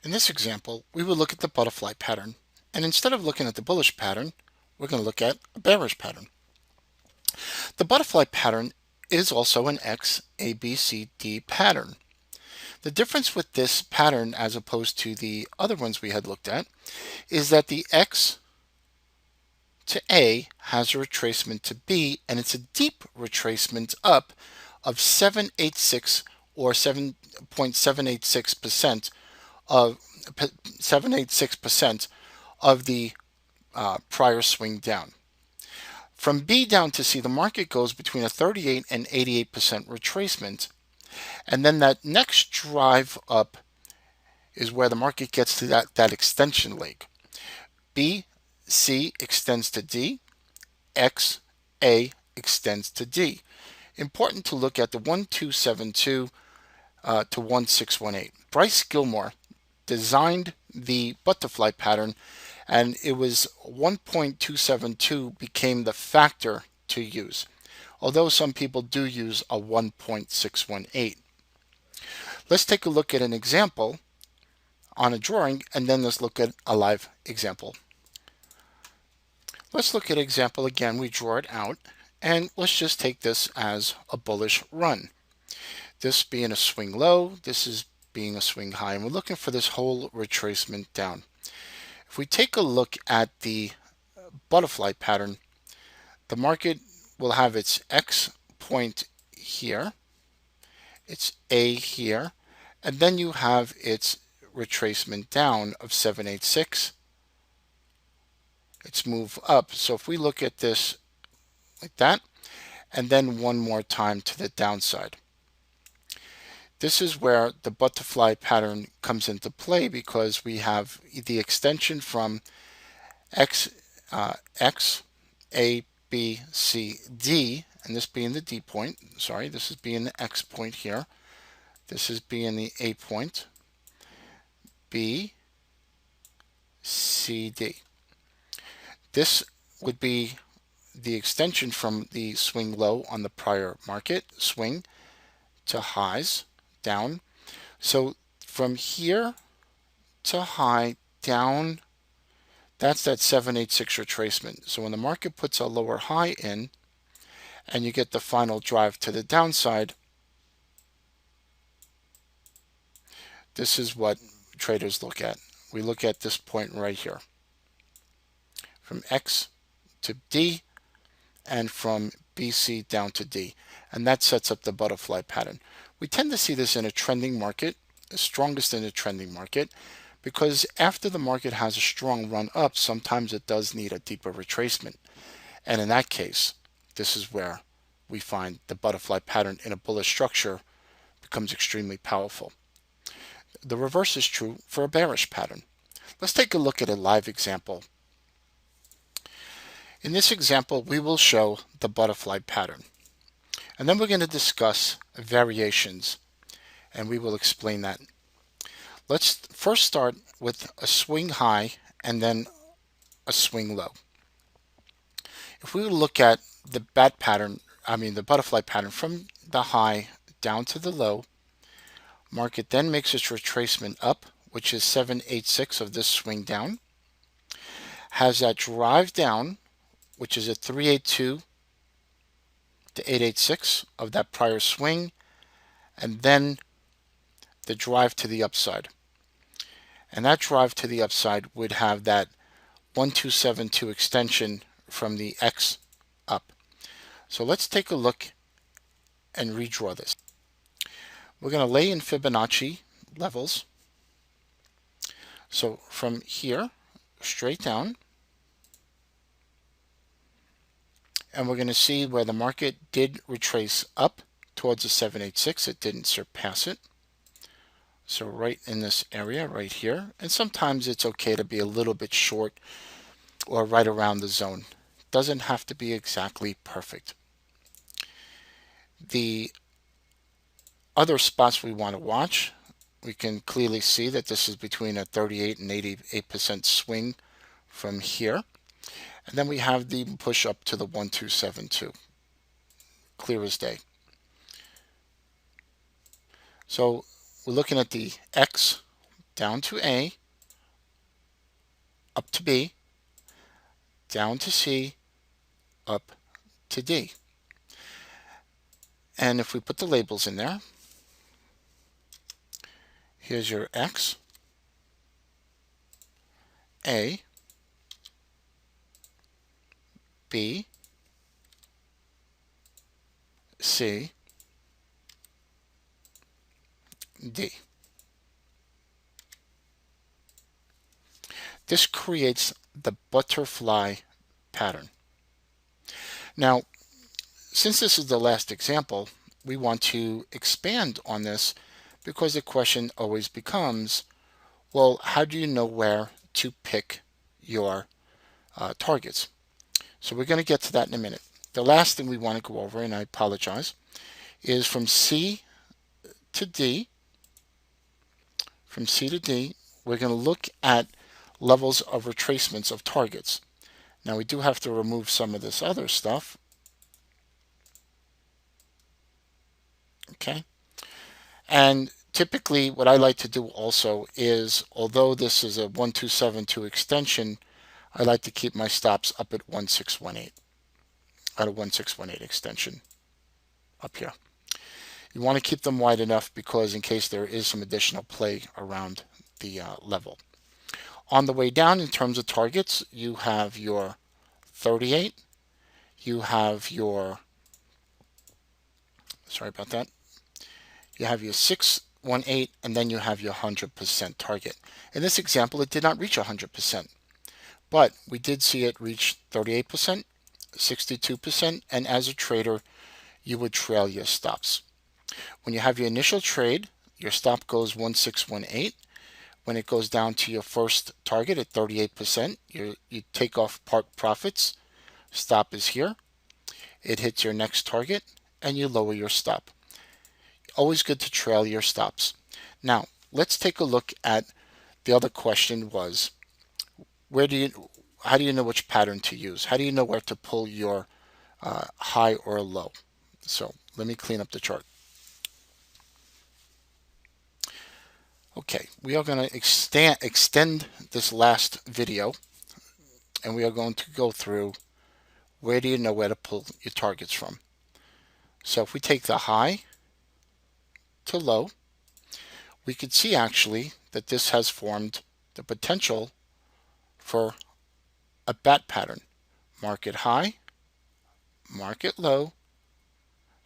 In this example, we will look at the butterfly pattern, and instead of looking at the bullish pattern, we're going to look at a bearish pattern. The butterfly pattern is also an X, A, B, C, D pattern. The difference with this pattern as opposed to the other ones we had looked at is that the X to A has a retracement to B, and it's a deep retracement up of 786 or 7.786% of 786% of the prior swing down. From B down to C, the market goes between a 38 and 88% retracement, and then that next drive up is where the market gets to that extension leg. B, C extends to D, X, A extends to D. Important to look at the 1272 to 1618. Bryce Gilmore designed the butterfly pattern, and it was 1.272 became the factor to use, although some people do use a 1.618. Let's take a look at an example on a drawing, and then let's look at a live example. Let's look at example again. We draw it out, and let's just take this as a bullish run. This being a swing low, this is being a swing high, and we're looking for this whole retracement down. If we take a look at the butterfly pattern, the market will have its X point here, its A here, and then you have its retracement down of 786, its move up. So if we look at this like that, and then one more time to the downside. This is where the butterfly pattern comes into play, because we have the extension from X, A, B, C, D, and this being the D point. Sorry, this is being the X point here. This is being the A point. B, C, D. This would be the extension from the swing low on the prior market swing to highs down. So from here to high down, that's that 786 retracement. So when the market puts a lower high in and you get the final drive to the downside, this is what traders look at. We look at this point right here, from X to D and from BC down to D, and that sets up the butterfly pattern. We tend to see this in a trending market, the strongest in a trending market, because after the market has a strong run up, sometimes it does need a deeper retracement. And in that case, this is where we find the butterfly pattern in a bullish structure becomes extremely powerful. The reverse is true for a bearish pattern. Let's take a look at a live example. In this example, we will show the butterfly pattern, and then we're going to discuss variations, and we will explain that. Let's first start with a swing high and then a swing low. If we look at the the butterfly pattern from the high down to the low, market then makes its retracement up, which is 786 of this swing down, has that drive down, which is a 382 to 886 of that prior swing, and then the drive to the upside. And that drive to the upside would have that 1272 extension from the X up. So let's take a look and redraw this. We're going to lay in Fibonacci levels. So from here, straight down, and we're going to see where the market did retrace up towards the 786. It didn't surpass it. So right in this area right here, and sometimes it's okay to be a little bit short or right around the zone. Doesn't have to be exactly perfect. The other spots we want to watch, we can clearly see that this is between a 38 and 88% swing from here. And then we have the push up to the 1272. Clear as day. So we're looking at the X down to A, up to B, down to C, up to D. And if we put the labels in there, here's your X, A, B, C, D. This creates the butterfly pattern. Now, since this is the last example, we want to expand on this because the question always becomes, well, how do you know where to pick your targets? So we're going to get to that in a minute. The last thing we want to go over, and I apologize, is from C to D. From C to D, we're going to look at levels of retracements of targets. Now we do have to remove some of this other stuff. Okay. And typically what I like to do also is, although this is a 1272 extension, I like to keep my stops up at 1618, at a 1618 extension up here. You want to keep them wide enough because in case there is some additional play around the level. On the way down, in terms of targets, you have your 38, you have your, sorry about that, you have your 618, and then you have your 100% target. In this example, it did not reach 100%, but we did see it reach 38%, 62%, and as a trader, you would trail your stops. When you have your initial trade, your stop goes 1618. When it goes down to your first target at 38%, you take off part profits. Stop is here. It hits your next target, and you lower your stop. Always good to trail your stops. Now, let's take a look at the other question was, how do you know which pattern to use? How do you know where to pull your high or low? So let me clean up the chart. Okay, we are going to extend this last video, and we are going to go through where do you know where to pull your targets from. So if we take the high to low, we could see actually that this has formed the potential for a bat pattern. Market high, market low,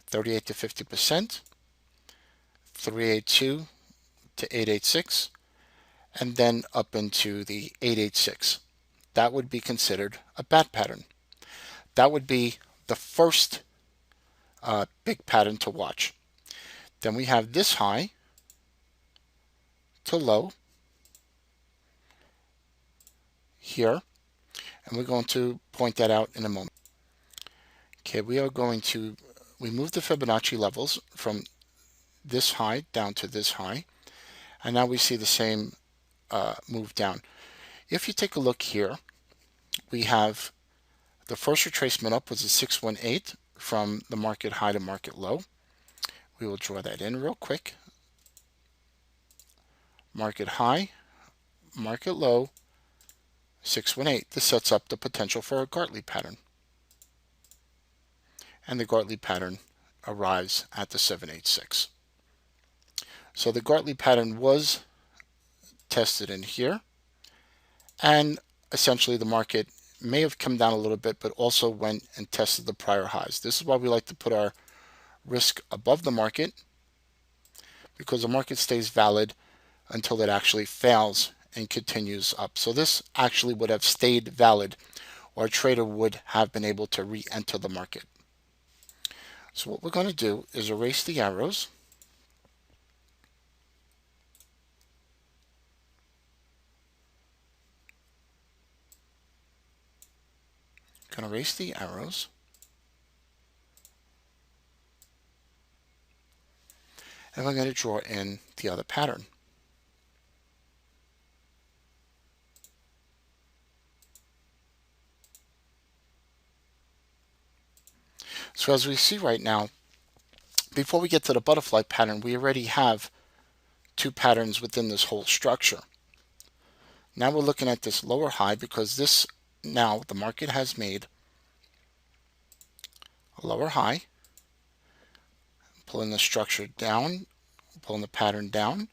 38 to 50%, 382 to 886, and then up into the 886. That would be considered a bat pattern. That would be the first big pattern to watch. Then we have this high to low here, and we're going to point that out in a moment. Okay, we are going to remove the Fibonacci levels from this high down to this high, and now we see the same move down. If you take a look here, we have the first retracement up was a 618 from the market high to market low. We will draw that in real quick. Market high, market low, 618. This sets up the potential for a Gartley pattern. And the Gartley pattern arrives at the 786. So the Gartley pattern was tested in here, and essentially the market may have come down a little bit, but also went and tested the prior highs. This is why we like to put our risk above the market, because the market stays valid until it actually fails and continues up. So this actually would have stayed valid, or a trader would have been able to re-enter the market. So what we're going to do is erase the arrows. Going to erase the arrows. And we're going to draw in the other pattern. So as we see right now, before we get to the butterfly pattern, we already have two patterns within this whole structure. Now we're looking at this lower high because this, now the market has made a lower high, pulling the structure down, pulling the pattern down,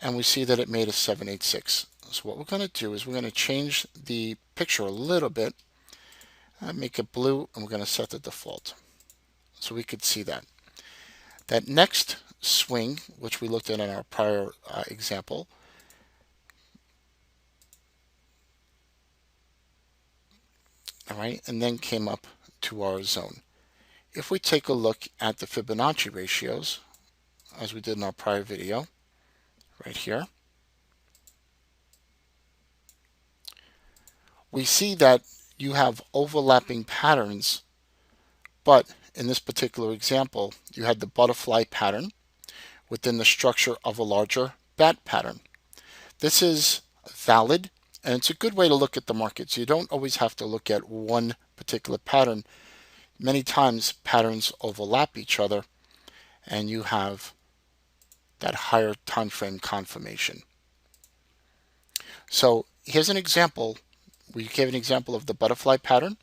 and we see that it made a 786. So what we're going to do is we're going to change the picture a little bit, make it blue, and we're going to set the default so we could see that. That next swing, which we looked at in our prior example, all right, and then came up to our zone. If we take a look at the Fibonacci ratios, as we did in our prior video, right here, we see that you have overlapping patterns, but in this particular example, you had the butterfly pattern within the structure of a larger bat pattern. This is valid, and it's a good way to look at the markets. You don't always have to look at one particular pattern. Many times patterns overlap each other, and you have that higher time frame confirmation. So here's an example. We gave an example of the butterfly pattern,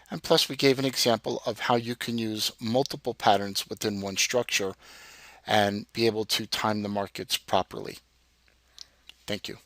and plus we gave an example of how you can use multiple patterns within one structure and be able to time the markets properly. Thank you.